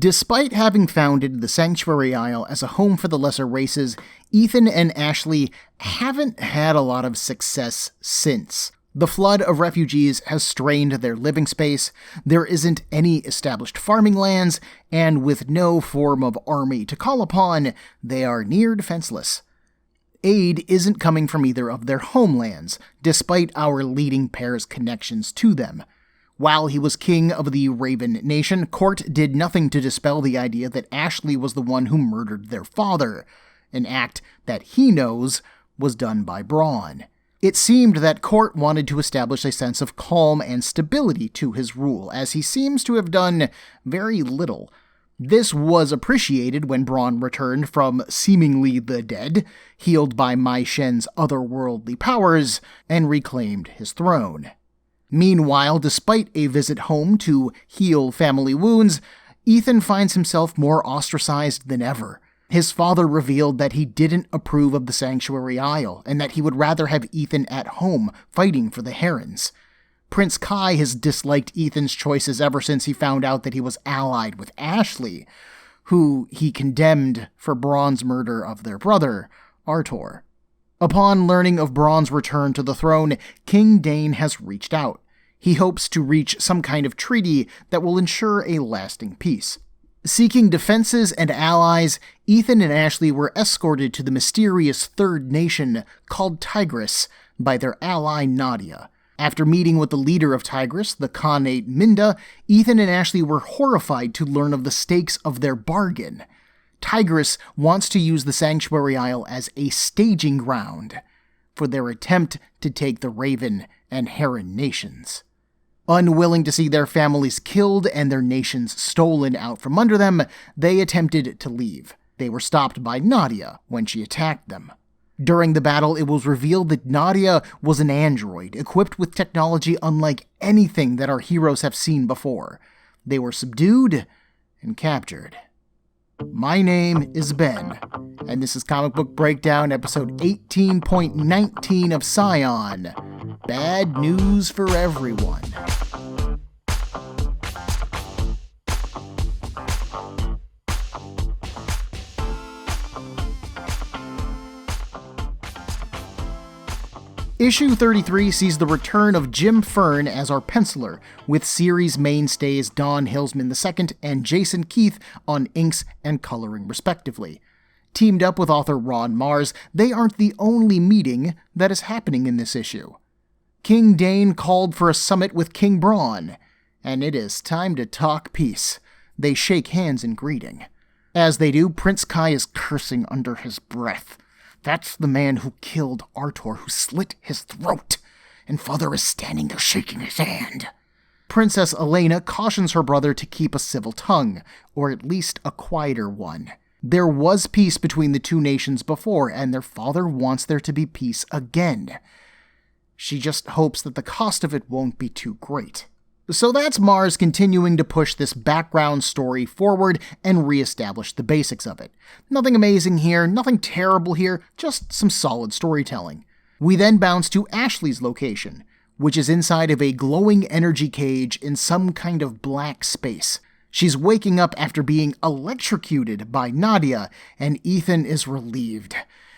Despite having founded the Sanctuary Isle as a home for the lesser races, Ethan and Ashleigh haven't had a lot of success since. The flood of refugees has strained their living space, there isn't any established farming lands, and with no form of army to call upon, they are near defenseless. Aid isn't coming from either of their homelands, despite our leading pair's connections to them. While he was king of the Raven Nation, Court did nothing to dispel the idea that Ashleigh was the one who murdered their father, an act that he knows was done by Bron. It seemed that Court wanted to establish a sense of calm and stability to his rule, as he seems to have done very little. This was appreciated when Bron returned from seemingly the dead, healed by Mai Shen's otherworldly powers, and reclaimed his throne. Meanwhile, despite a visit home to heal family wounds, Ethan finds himself more ostracized than ever. His father revealed that he didn't approve of the Sanctuary Isle, and that he would rather have Ethan at home, fighting for the Herons. Prince Kai has disliked Ethan's choices ever since he found out that he was allied with Ashleigh, who he condemned for Bron's murder of their brother, Artur. Upon learning of Bron's return to the throne, King Dane has reached out. He hopes to reach some kind of treaty that will ensure a lasting peace. Seeking defenses and allies, Ethan and Ashleigh were escorted to the mysterious third nation called Tigris by their ally Nadia. After meeting with the leader of Tigris, the Khanate Minda, Ethan and Ashleigh were horrified to learn of the stakes of their bargain. Tigris wants to use the Sanctuary Isle as a staging ground for their attempt to take the Raven and Heron nations. Unwilling to see their families killed and their nations stolen out from under them, they attempted to leave. They were stopped by Nadia when she attacked them. During the battle, it was revealed that Nadia was an android, equipped with technology unlike anything that our heroes have seen before. They were subdued and captured. My name is Ben, and this is Comic Book Breakdown, episode 18.19 of Scion. Bad news for everyone. Issue 33 sees the return of Jim Fern as our penciler, with series mainstays Don Hillsman II and Jason Keith on inks and coloring respectively. Teamed up with author Ron Mars, they aren't the only meeting that is happening in this issue. King Dane called for a summit with King Bron, and it is time to talk peace. They shake hands in greeting. As they do, Prince Kai is cursing under his breath. That's the man who killed Artur, who slit his throat, and father is standing there shaking his hand. Princess Elena cautions her brother to keep a civil tongue, or at least a quieter one. There was peace between the two nations before, and their father wants there to be peace again. She just hopes that the cost of it won't be too great. So that's Mars continuing to push this background story forward and reestablish the basics of it. Nothing amazing here, nothing terrible here, just some solid storytelling. We then bounce to Ashleigh's location, which is inside of a glowing energy cage in some kind of black space. She's waking up after being electrocuted by Nadia, and Ethan is relieved.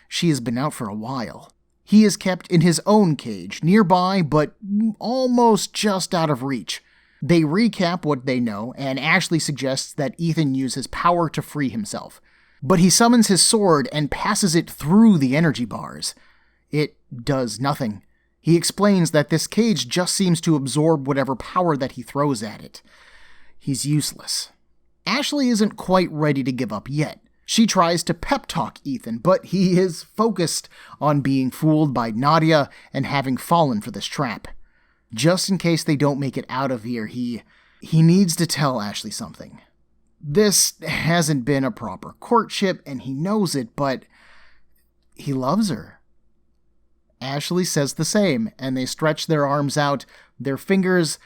She has been out for a while. He is kept in his own cage, nearby, but almost just out of reach. They recap what they know, and Ashleigh suggests that Ethan use his power to free himself. But he summons his sword and passes it through the energy bars. It does nothing. He explains that this cage just seems to absorb whatever power that he throws at it. He's useless. Ashleigh isn't quite ready to give up yet. She tries to pep talk Ethan, but he is focused on being fooled by Nadia and having fallen for this trap. Just in case they don't make it out of here, he needs to tell Ashleigh something. This hasn't been a proper courtship, and he knows it, but he loves her. Ashleigh says the same, and they stretch their arms out, their fingers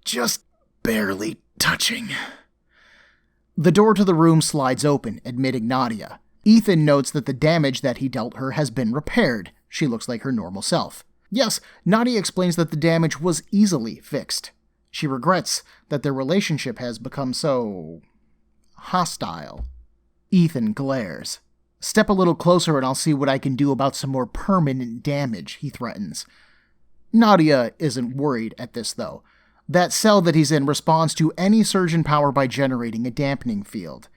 just barely touching. The door to the room slides open, admitting Nadia. Ethan notes that the damage that he dealt her has been repaired. She looks like her normal self. Yes, Nadia explains that the damage was easily fixed. She regrets that their relationship has become so hostile. Ethan glares. "Step a little closer and I'll see what I can do about some more permanent damage," he threatens. Nadia isn't worried at this, though. That cell that he's in responds to any surge in power by generating a dampening field.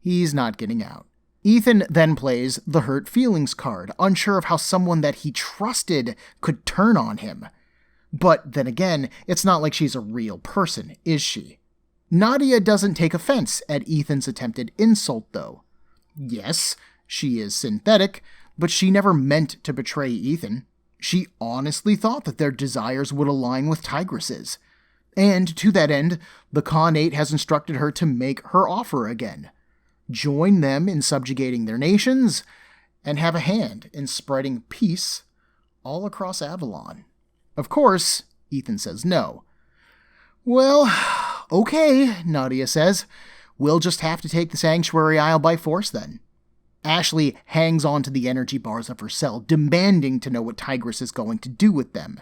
He's not getting out. Ethan then plays the hurt feelings card, unsure of how someone that he trusted could turn on him. But then again, it's not like she's a real person, is she? Nadia doesn't take offense at Ethan's attempted insult, though. Yes, she is synthetic, but she never meant to betray Ethan. She honestly thought that their desires would align with Tigris's. And to that end, the Khanate has instructed her to make her offer again. Join them in subjugating their nations, and have a hand in spreading peace all across Avalon. Of course, Ethan says no. "Well, okay," Nadia says. "We'll just have to take the Sanctuary Isle by force then." Ashleigh hangs onto the energy bars of her cell, demanding to know what Tigris is going to do with them.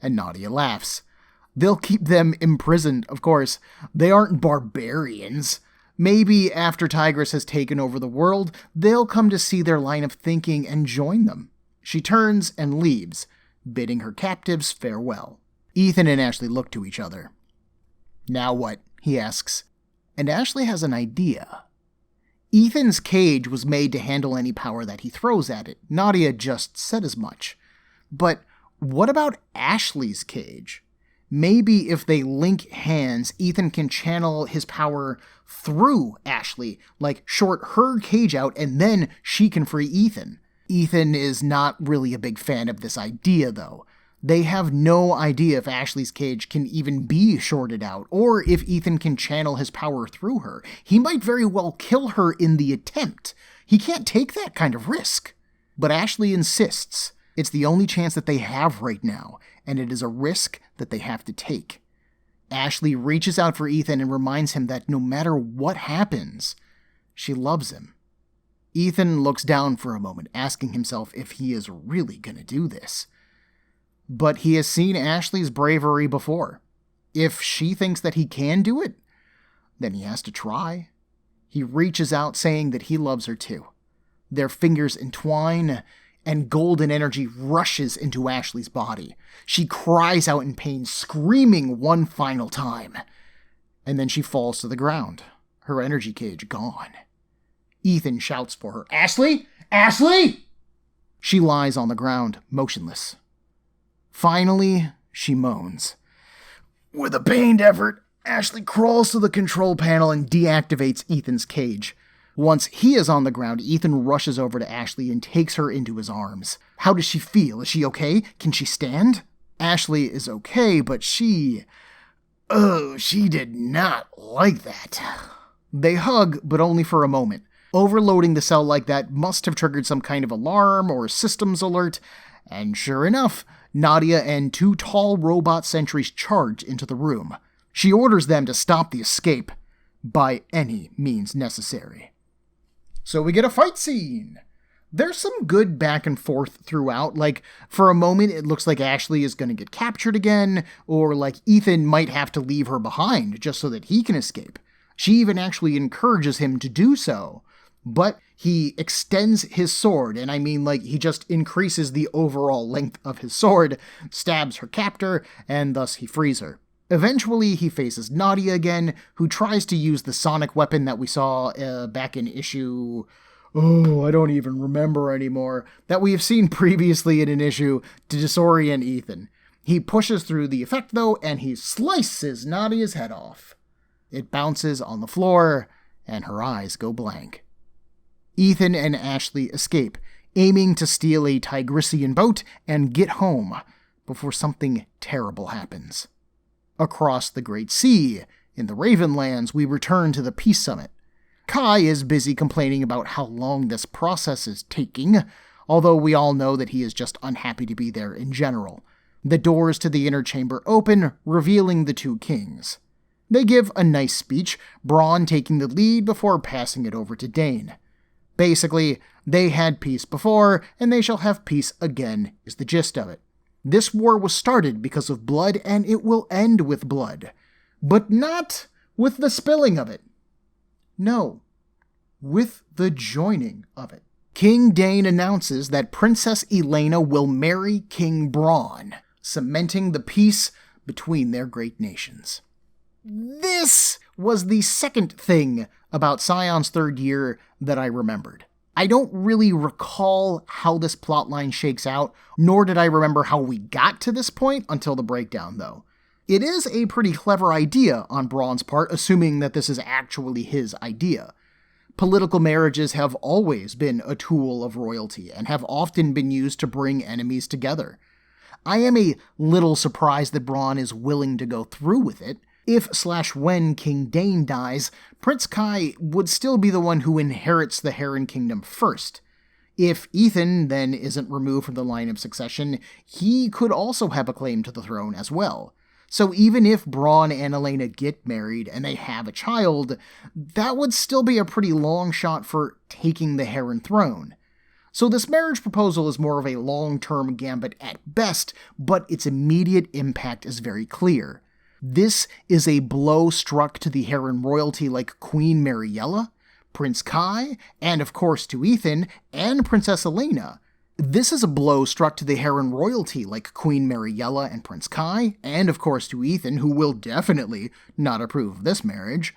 And Nadia laughs. They'll keep them imprisoned, of course. They aren't barbarians. Maybe after Tigris has taken over the world, they'll come to see their line of thinking and join them. She turns and leaves, bidding her captives farewell. Ethan and Ashleigh look to each other. "Now what?" he asks. And Ashleigh has an idea. Ethan's cage was made to handle any power that he throws at it. Nadia just said as much. But what about Ashleigh's cage? Maybe if they link hands, Ethan can channel his power through Ashleigh, like short her cage out, and then she can free Ethan. Ethan is not really a big fan of this idea, though. They have no idea if Ashleigh's cage can even be shorted out, or if Ethan can channel his power through her. He might very well kill her in the attempt. He can't take that kind of risk. But Ashleigh insists. It's the only chance that they have right now, and it is a risk that they have to take. Ashleigh reaches out for Ethan and reminds him that no matter what happens, she loves him. Ethan looks down for a moment, asking himself if he is really going to do this. But he has seen Ashleigh's bravery before. If she thinks that he can do it, then he has to try. He reaches out, saying that he loves her too. Their fingers entwine, and golden energy rushes into Ashleigh's body. She cries out in pain, screaming one final time. And then she falls to the ground, her energy cage gone. Ethan shouts for her, "Ashleigh! Ashleigh!" She lies on the ground, motionless. Finally, she moans. With a pained effort, Ashleigh crawls to the control panel and deactivates Ethan's cage. Once he is on the ground, Ethan rushes over to Ashleigh and takes her into his arms. How does she feel? Is she okay? Can she stand? Ashleigh is okay, but she did not like that. They hug, but only for a moment. Overloading the cell like that must have triggered some kind of alarm or systems alert, and sure enough, Nadia and two tall robot sentries charge into the room. She orders them to stop the escape by any means necessary. So we get a fight scene. There's some good back and forth throughout. Like, for a moment, it looks like Ashleigh is going to get captured again, or like Ethan might have to leave her behind just so that he can escape. She even actually encourages him to do so. But he extends his sword, and I mean like he just increases the overall length of his sword, stabs her captor, and thus he frees her. Eventually, he faces Nadia again, who tries to use the sonic weapon that we saw back in issue... I don't even remember anymore. That we have seen previously in an issue to disorient Ethan. He pushes through the effect, though, and he slices Nadia's head off. It bounces on the floor, and her eyes go blank. Ethan and Ashleigh escape, aiming to steal a Tigrisian boat and get home before something terrible happens. Across the Great Sea, in the Ravenlands, we return to the Peace Summit. Kai is busy complaining about how long this process is taking, although we all know that he is just unhappy to be there in general. The doors to the inner chamber open, revealing the two kings. They give a nice speech, Bron taking the lead before passing it over to Dane. Basically, they had peace before, and they shall have peace again, is the gist of it. This war was started because of blood, and it will end with blood. But not with the spilling of it. No. With the joining of it. King Dane announces that Princess Elena will marry King Bron, cementing the peace between their great nations. This was the second thing about Scion's third year that I remembered. I don't really recall how this plotline shakes out, nor did I remember how we got to this point until the breakdown, though. It is a pretty clever idea on Bron's part, assuming that this is actually his idea. Political marriages have always been a tool of royalty and have often been used to bring enemies together. I am a little surprised that Bron is willing to go through with it. If/when King Dane dies, Prince Kai would still be the one who inherits the Heron Kingdom first. If Ethan then isn't removed from the line of succession, he could also have a claim to the throne as well. So even if Bron and Elena get married and they have a child, that would still be a pretty long shot for taking the Heron throne. So this marriage proposal is more of a long-term gambit at best, but its immediate impact is very clear. This is a blow struck to the Heron royalty like Queen Mariella, Prince Kai, and of course to Ethan and Princess Elena. This is a blow struck to the Heron royalty like Queen Mariella and Prince Kai, and of course to Ethan, who will definitely not approve of this marriage.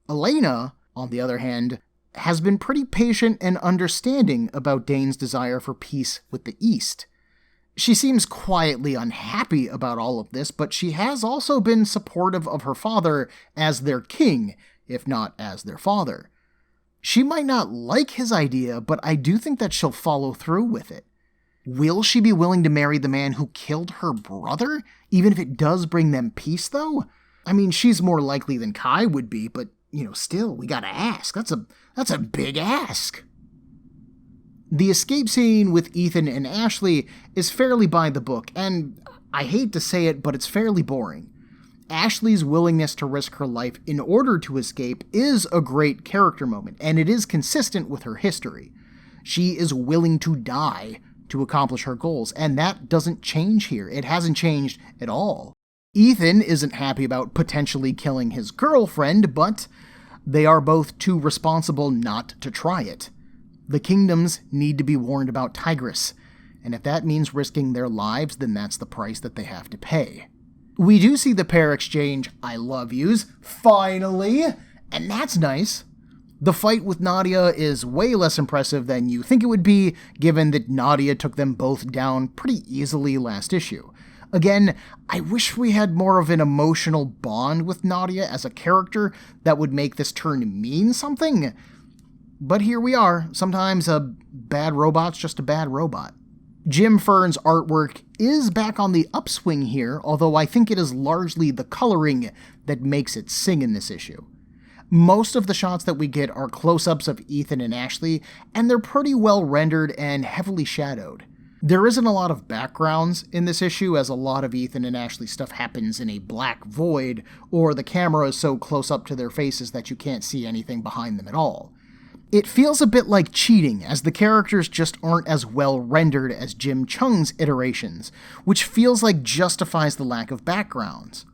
Elena, on the other hand, has been pretty patient and understanding about Dane's desire for peace with the East. She seems quietly unhappy about all of this, but she has also been supportive of her father as their king, if not as their father. She might not like his idea, but I do think that she'll follow through with it. Will she be willing to marry the man who killed her brother, even if it does bring them peace, though? I mean, she's more likely than Kai would be, but, still, we gotta ask. That's a big ask. The escape scene with Ethan and Ashleigh is fairly by the book, and I hate to say it, but it's fairly boring. Ashleigh's willingness to risk her life in order to escape is a great character moment, and it is consistent with her history. She is willing to die to accomplish her goals, and that doesn't change here. It hasn't changed at all. Ethan isn't happy about potentially killing his girlfriend, but they are both too responsible not to try it. The kingdoms need to be warned about Tigris, and if that means risking their lives, then that's the price that they have to pay. We do see the pair exchange I love yous, finally, and that's nice. The fight with Nadia is way less impressive than you think it would be, given that Nadia took them both down pretty easily last issue. Again, I wish we had more of an emotional bond with Nadia as a character that would make this turn mean something. But here we are. Sometimes a bad robot's just a bad robot. Jim Fern's artwork is back on the upswing here, although I think it is largely the coloring that makes it sing in this issue. Most of the shots that we get are close-ups of Ethan and Ashleigh, and they're pretty well rendered and heavily shadowed. There isn't a lot of backgrounds in this issue, as a lot of Ethan and Ashleigh stuff happens in a black void, or the camera is so close up to their faces that you can't see anything behind them at all. It feels a bit like cheating, as the characters just aren't as well rendered as Jim Cheung's iterations, which feels like justifies the lack of backgrounds.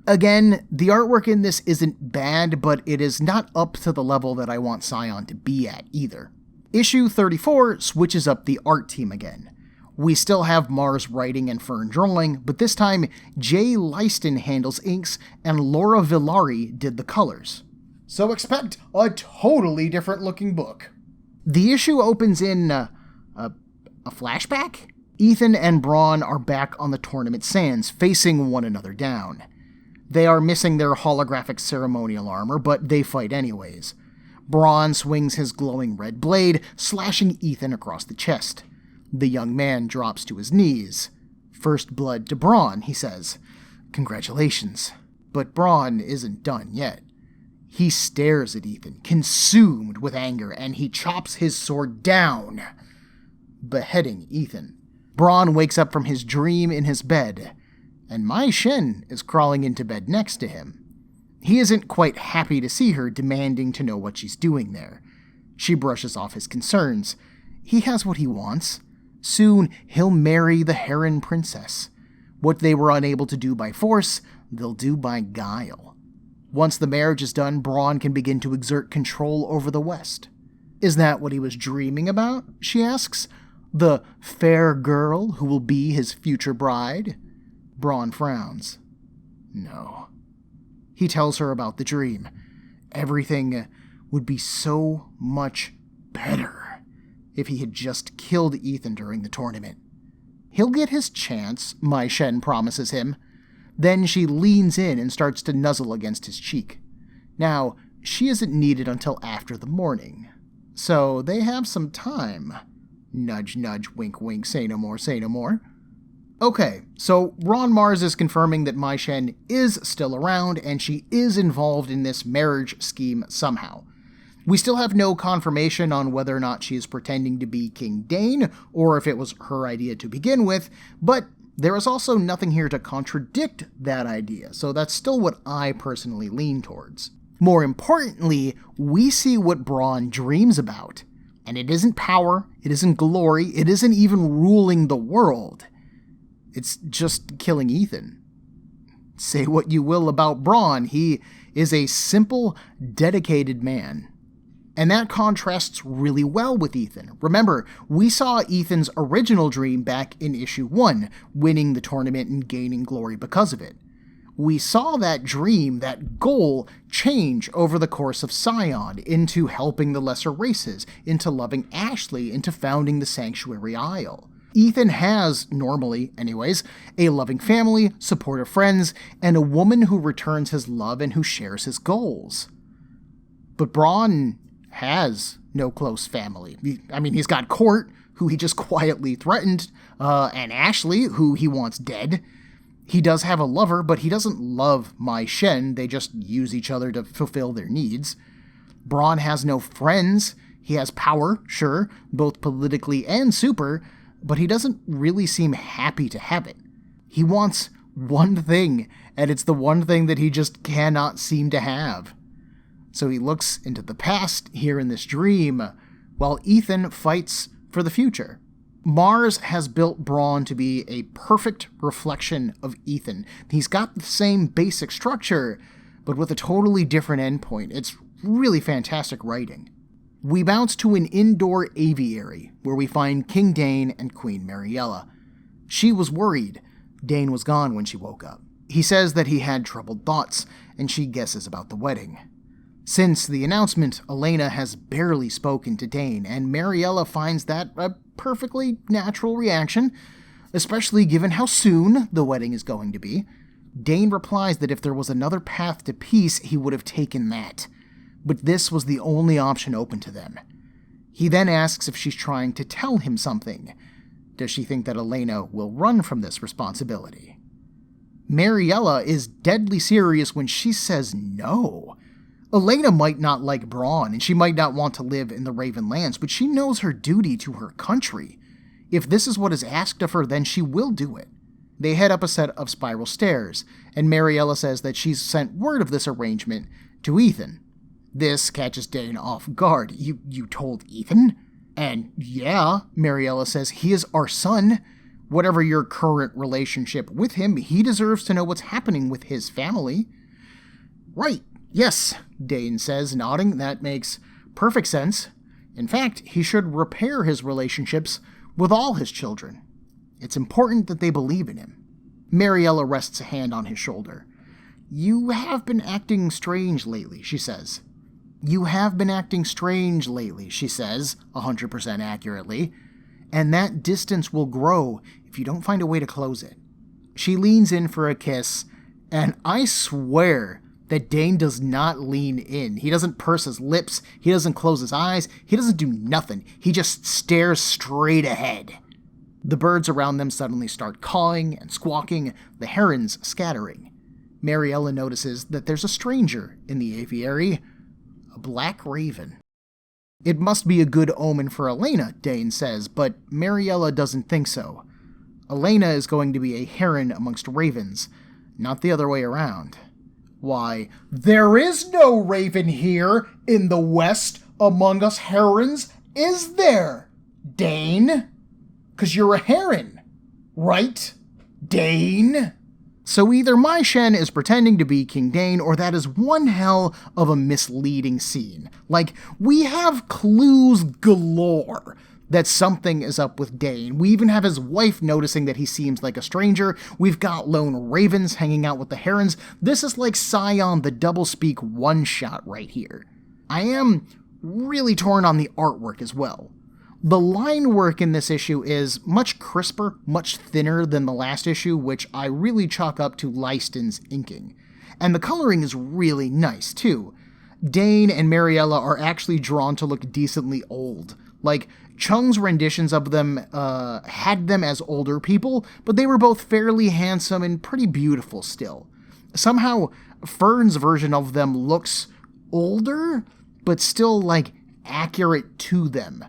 Again, the artwork in this isn't bad, but it is not up to the level that I want Scion to be at either. Issue 34 switches up the art team again. We still have Mars writing and Fern drawing, but this time Jay Leiston handles inks and Laura Villari did the colors. So expect a totally different looking book. The issue opens in a flashback? Ethan and Bron are back on the tournament sands, facing one another down. They are missing their holographic ceremonial armor, but they fight anyways. Bron swings his glowing red blade, slashing Ethan across the chest. The young man drops to his knees. "First blood to Bron," he says. "Congratulations." But Bron isn't done yet. He stares at Ethan, consumed with anger, and he chops his sword down, beheading Ethan. Bron wakes up from his dream in his bed, and Mai Shen is crawling into bed next to him. He isn't quite happy to see her, demanding to know what she's doing there. She brushes off his concerns. He has what he wants. Soon, he'll marry the Heron Princess. What they were unable to do by force, they'll do by guile. Once the marriage is done, Bron can begin to exert control over the West. Is that what he was dreaming about? She asks. The fair girl who will be his future bride? Bron frowns. No. He tells her about the dream. Everything would be so much better if he had just killed Ethan during the tournament. He'll get his chance, Mai Shen promises him. Then she leans in and starts to nuzzle against his cheek. Now, she isn't needed until after the morning, so they have some time. Nudge, nudge, wink, wink, say no more, say no more. Okay, so Ron Mars is confirming that Mai Shen is still around and she is involved in this marriage scheme somehow. We still have no confirmation on whether or not she is pretending to be King Dane, or if it was her idea to begin with, but there is also nothing here to contradict that idea, so that's still what I personally lean towards. More importantly, we see what Bron dreams about, and it isn't power, it isn't glory, it isn't even ruling the world. It's just killing Ethan. Say what you will about Bron, he is a simple, dedicated man. And that contrasts really well with Ethan. Remember, we saw Ethan's original dream back in issue 1, winning the tournament and gaining glory because of it. We saw that dream, that goal, change over the course of Scion into helping the lesser races, into loving Ashleigh, into founding the Sanctuary Isle. Ethan has, normally anyways, a loving family, supportive friends, and a woman who returns his love and who shares his goals. But Bron has no close family. He's got Court, who he just quietly threatened, and Ashleigh, who he wants dead. He does have a lover, but he doesn't love Mai Shen. They just use each other to fulfill their needs. Bron has no friends. He has power, sure, both politically and super, but he doesn't really seem happy to have it. He wants one thing, and it's the one thing that he just cannot seem to have. So he looks into the past here in this dream, while Ethan fights for the future. Mars has built Bron to be a perfect reflection of Ethan. He's got the same basic structure, but with a totally different endpoint. It's really fantastic writing. We bounce to an indoor aviary, where we find King Dane and Queen Mariella. She was worried. Dane was gone when she woke up. He says that he had troubled thoughts, and she guesses about the wedding. Since the announcement, Elena has barely spoken to Dane, and Mariella finds that a perfectly natural reaction, especially given how soon the wedding is going to be. Dane replies that if there was another path to peace, he would have taken that. But this was the only option open to them. He then asks if she's trying to tell him something. Does she think that Elena will run from this responsibility? Mariella is deadly serious when she says no. Elena might not like Bron, and she might not want to live in the Raven Lands, but she knows her duty to her country. If this is what is asked of her, then she will do it. They head up a set of spiral stairs, and Mariella says that she's sent word of this arrangement to Ethan. This catches Dane off guard. You told Ethan? And yeah, Mariella says, he is our son. Whatever your current relationship with him, he deserves to know what's happening with his family. Right. Yes, Dane says, nodding. That makes perfect sense. In fact, he should repair his relationships with all his children. It's important that they believe in him. Mariella rests a hand on his shoulder. You have been acting strange lately, she says. You have been acting strange lately, she says, 100% accurately. And that distance will grow if you don't find a way to close it. She leans in for a kiss, and I swear that Dane does not lean in. He doesn't purse his lips, he doesn't close his eyes, he doesn't do nothing. He just stares straight ahead. The birds around them suddenly start cawing and squawking, the herons scattering. Mariella notices that there's a stranger in the aviary, a black raven. It must be a good omen for Elena, Dane says, but Mariella doesn't think so. Elena is going to be a heron amongst ravens, not the other way around. Why, there is no raven here in the West among us herons, is there, Dane? 'Cause you're a heron, right, Dane? So either Mai Shen is pretending to be King Dane, or that is one hell of a misleading scene. Like, we have clues galore that something is up with Dane. We even have his wife noticing that he seems like a stranger. We've got lone ravens hanging out with the herons. This is like Scion the doublespeak one-shot right here. I am really torn on the artwork as well. The line work in this issue is much crisper, much thinner than the last issue, which I really chalk up to Leiston's inking. And the coloring is really nice, too. Dane and Mariella are actually drawn to look decently old. Like, Chung's renditions of them had them as older people, but they were both fairly handsome and pretty beautiful still. Somehow, Fern's version of them looks older, but still, like, accurate to them.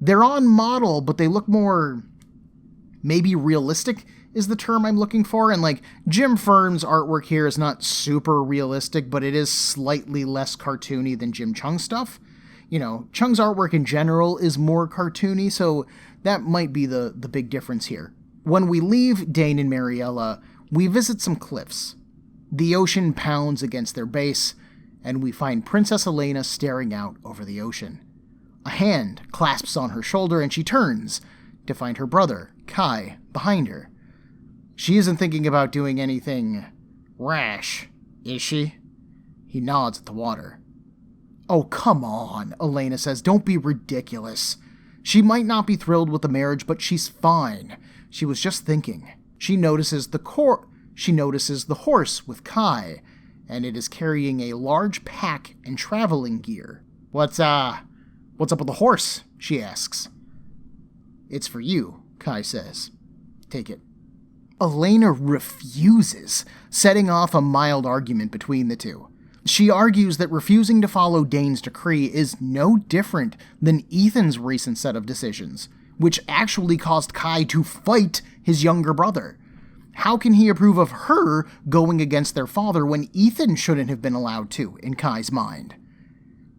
They're on model, but they look more, maybe realistic is the term I'm looking for. And like, Jim Fern's artwork here is not super realistic, but it is slightly less cartoony than Jim Chung's stuff. You know, Chung's artwork in general is more cartoony, so that might be the big difference here. When we leave Dane and Mariella, we visit some cliffs. The ocean pounds against their base, and we find Princess Elena staring out over the ocean. A hand clasps on her shoulder, and she turns to find her brother, Kai, behind her. She isn't thinking about doing anything rash, is she? He nods at the water. Oh, come on, Elena says. Don't be ridiculous. She might not be thrilled with the marriage, but she's fine. She was just thinking. She notices the horse with Kai, and it is carrying a large pack and traveling gear. What's up with the horse? She asks. It's for you, Kai says. Take it. Elena refuses, setting off a mild argument between the two. She argues that refusing to follow Dane's decree is no different than Ethan's recent set of decisions, which actually caused Kai to fight his younger brother. How can he approve of her going against their father when Ethan shouldn't have been allowed to, in Kai's mind?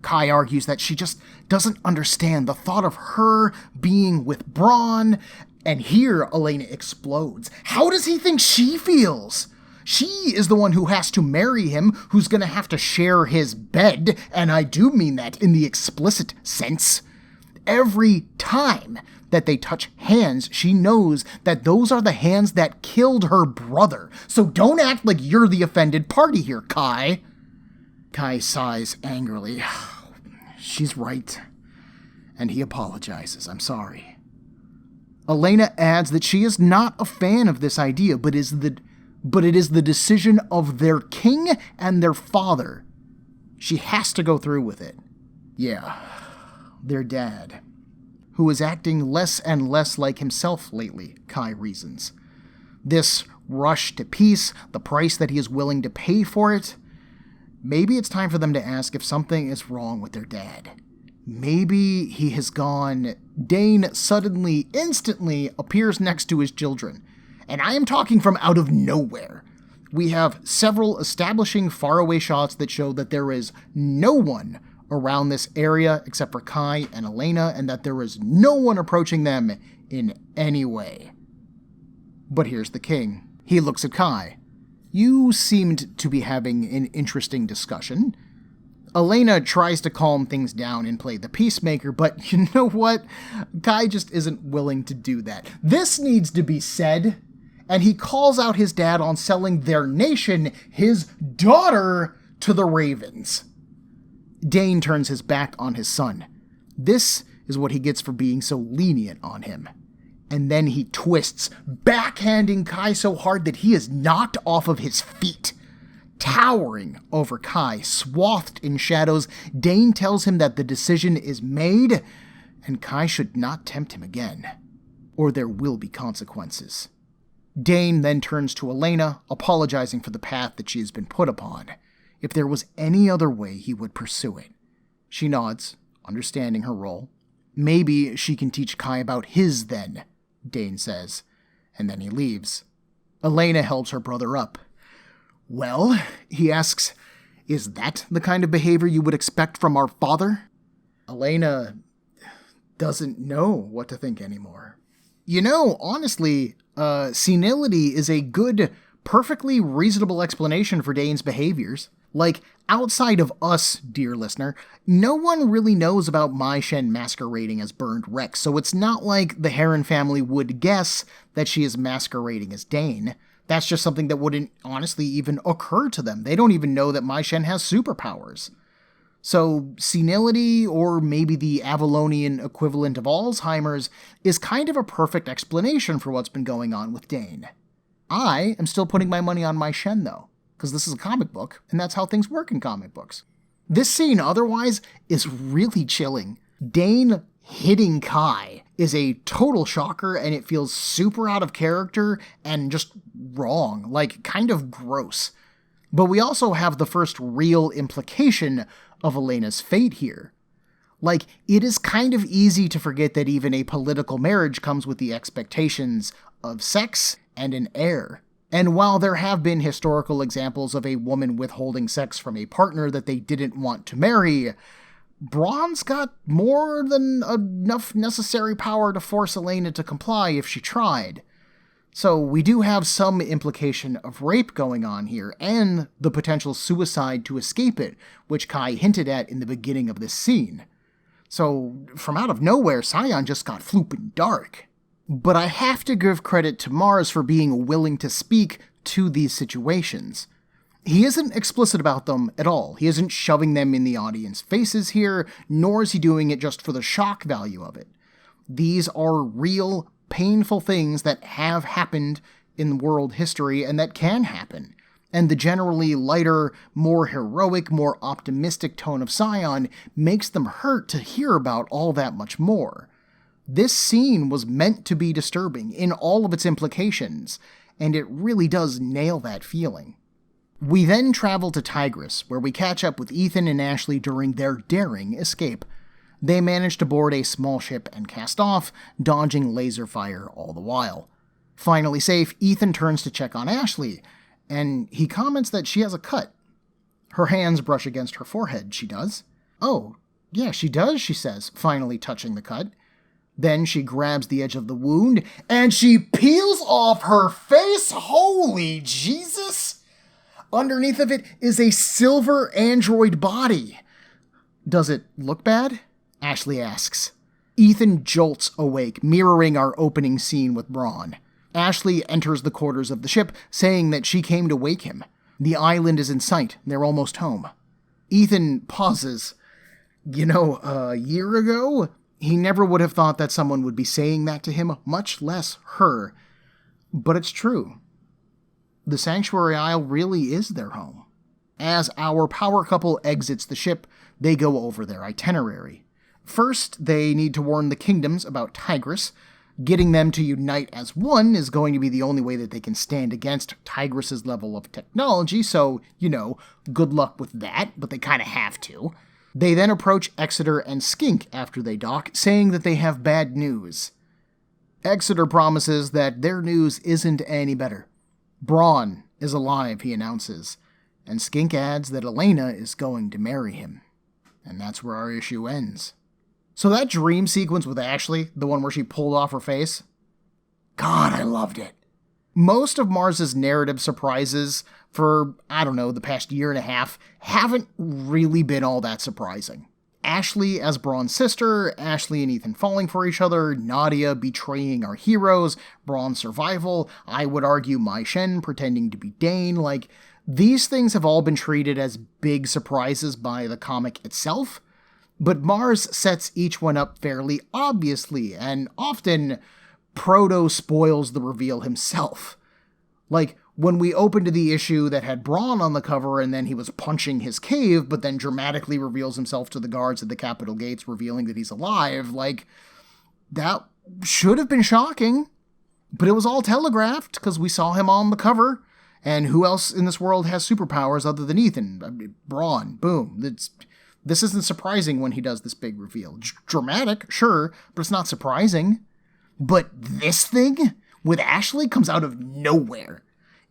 Kai argues that she just doesn't understand the thought of her being with Bron, and here Elena explodes. How does he think she feels? She is the one who has to marry him, who's going to have to share his bed, and I do mean that in the explicit sense. Every time that they touch hands, she knows that those are the hands that killed her brother. So don't act like you're the offended party here, Kai. Kai sighs angrily. She's right. And he apologizes. I'm sorry. Elena adds that she is not a fan of this idea, but it is the decision of their king and their father. She has to go through with it. Yeah, their dad, who is acting less and less like himself lately, Kai reasons. This rush to peace, the price that he is willing to pay for it. Maybe it's time for them to ask if something is wrong with their dad. Maybe he has gone. Dane suddenly, instantly appears next to his children. And I am talking from out of nowhere. We have several establishing faraway shots that show that there is no one around this area except for Kai and Elena, and that there is no one approaching them in any way. But here's the king. He looks at Kai. You seemed to be having an interesting discussion. Elena tries to calm things down and play the peacemaker, but you know what? Kai just isn't willing to do that. This needs to be said. And he calls out his dad on selling their nation, his daughter, to the ravens. Dane turns his back on his son. This is what he gets for being so lenient on him. And then he twists, backhanding Kai so hard that he is knocked off of his feet. Towering over Kai, swathed in shadows, Dane tells him that the decision is made, and Kai should not tempt him again, or there will be consequences. Dane then turns to Elena, apologizing for the path that she has been put upon. If there was any other way, he would pursue it. She nods, understanding her role. Maybe she can teach Kai about his then, Dane says, and then he leaves. Elena helps her brother up. Well, he asks, is that the kind of behavior you would expect from our father? Elena doesn't know what to think anymore. You know, honestly, senility is a good perfectly reasonable explanation for Dane's behaviors. Like, outside of us, dear listener, no one really knows about Mai Shen masquerading as burned Rex, so it's not like the Heron family would guess that she is masquerading as Dane. That's just something that wouldn't honestly even occur to them. They don't even know that Mai Shen has superpowers. So senility, or maybe the Avalonian equivalent of Alzheimer's, is kind of a perfect explanation for what's been going on with Dane. I am still putting my money on Mai Shen, though, because this is a comic book, and that's how things work in comic books. This scene, otherwise, is really chilling. Dane hitting Kai is a total shocker, and it feels super out of character and just wrong, like kind of gross. But we also have the first real implication of Elena's fate here. Like, it is kind of easy to forget that even a political marriage comes with the expectations of sex and an heir. And while there have been historical examples of a woman withholding sex from a partner that they didn't want to marry, Bron's got more than enough necessary power to force Elena to comply if she tried. So we do have some implication of rape going on here, and the potential suicide to escape it, which Kai hinted at in the beginning of this scene. So, from out of nowhere, Scion just got flooping dark. But I have to give credit to Mars for being willing to speak to these situations. He isn't explicit about them at all. He isn't shoving them in the audience faces here, nor is he doing it just for the shock value of it. These are real, painful things that have happened in world history and that can happen. And the generally lighter, more heroic, more optimistic tone of Scion makes them hurt to hear about all that much more. This scene was meant to be disturbing in all of its implications, and it really does nail that feeling. We then travel to Tigris, where we catch up with Ethan and Ashleigh during their daring escape. They manage to board a small ship and cast off, dodging laser fire all the while. Finally safe, Ethan turns to check on Ashleigh, and he comments that she has a cut. Her hands brush against her forehead, she does. "Oh, yeah, she does," she says, finally touching the cut. Then she grabs the edge of the wound, and she peels off her face. Holy Jesus! Underneath of it is a silver android body. "Does it look bad?" Ashleigh asks. Ethan jolts awake, mirroring our opening scene with Bron. Ashleigh enters the quarters of the ship, saying that she came to wake him. The island is in sight. They're almost home. Ethan pauses. A year ago, he never would have thought that someone would be saying that to him, much less her. But it's true. The Sanctuary Isle really is their home. As our power couple exits the ship, they go over their itinerary. First, they need to warn the kingdoms about Tigris. Getting them to unite as one is going to be the only way that they can stand against Tigris's level of technology, so, good luck with that, but they kind of have to. They then approach Exeter and Skink after they dock, saying that they have bad news. Exeter promises that their news isn't any better. Bron is alive, he announces, and Skink adds that Elena is going to marry him. And that's where our issue ends. So that dream sequence with Ashleigh, the one where she pulled off her face, God, I loved it. Most of Mars's narrative surprises for, the past year and a half haven't really been all that surprising. Ashleigh as Bron's sister, Ashleigh and Ethan falling for each other, Nadia betraying our heroes, Bron's survival, I would argue Mai Shen pretending to be Dane, these things have all been treated as big surprises by the comic itself, but Mars sets each one up fairly obviously, and often Proto spoils the reveal himself. When we opened the issue that had Bron on the cover and then he was punching his cave, but then dramatically reveals himself to the guards at the Capitol gates, revealing that he's alive, that should have been shocking, but it was all telegraphed because we saw him on the cover. And who else in this world has superpowers other than Ethan? Bron. Boom. This isn't surprising when he does this big reveal. Dramatic, sure, but it's not surprising. But this thing with Ashleigh comes out of nowhere.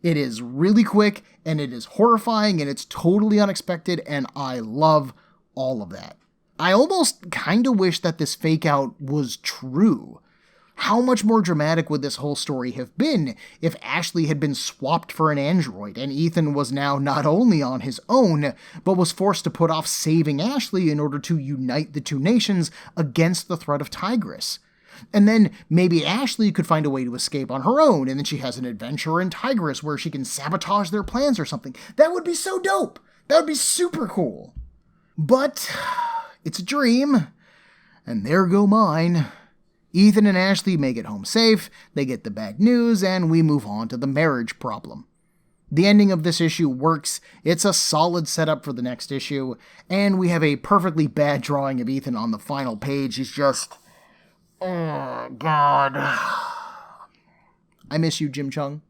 It is really quick, and it is horrifying, and it's totally unexpected, and I love all of that. I almost kind of wish that this fake out was true. How much more dramatic would this whole story have been if Ashleigh had been swapped for an android and Ethan was now not only on his own, but was forced to put off saving Ashleigh in order to unite the two nations against the threat of Tigris? And then maybe Ashleigh could find a way to escape on her own, and then she has an adventure in Tigris where she can sabotage their plans or something. That would be so dope! That would be super cool! But it's a dream, and there go mine. Ethan and Ashleigh make it home safe, they get the bad news, and we move on to the marriage problem. The ending of this issue works, it's a solid setup for the next issue, and we have a perfectly bad drawing of Ethan on the final page. He's just... oh, God. I miss you, Jim Chung.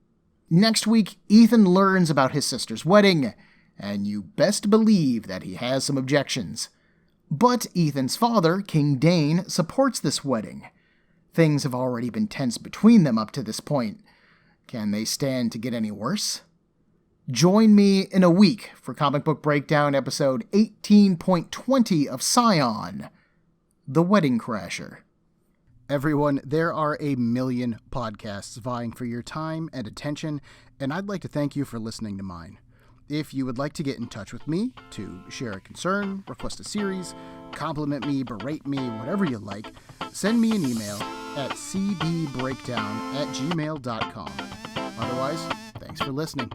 Next week, Ethan learns about his sister's wedding, and you best believe that he has some objections. But Ethan's father, King Dane, supports this wedding. Things have already been tense between them up to this point. Can they stand to get any worse? Join me in a week for Comic Book Breakdown episode 18.20 of Scion, The Wedding Crasher. Everyone, there are a million podcasts vying for your time and attention, and I'd like to thank you for listening to mine. If you would like to get in touch with me, to share a concern, request a series, compliment me, berate me, whatever you like, send me an email at cbbreakdown@gmail.com. Otherwise, thanks for listening.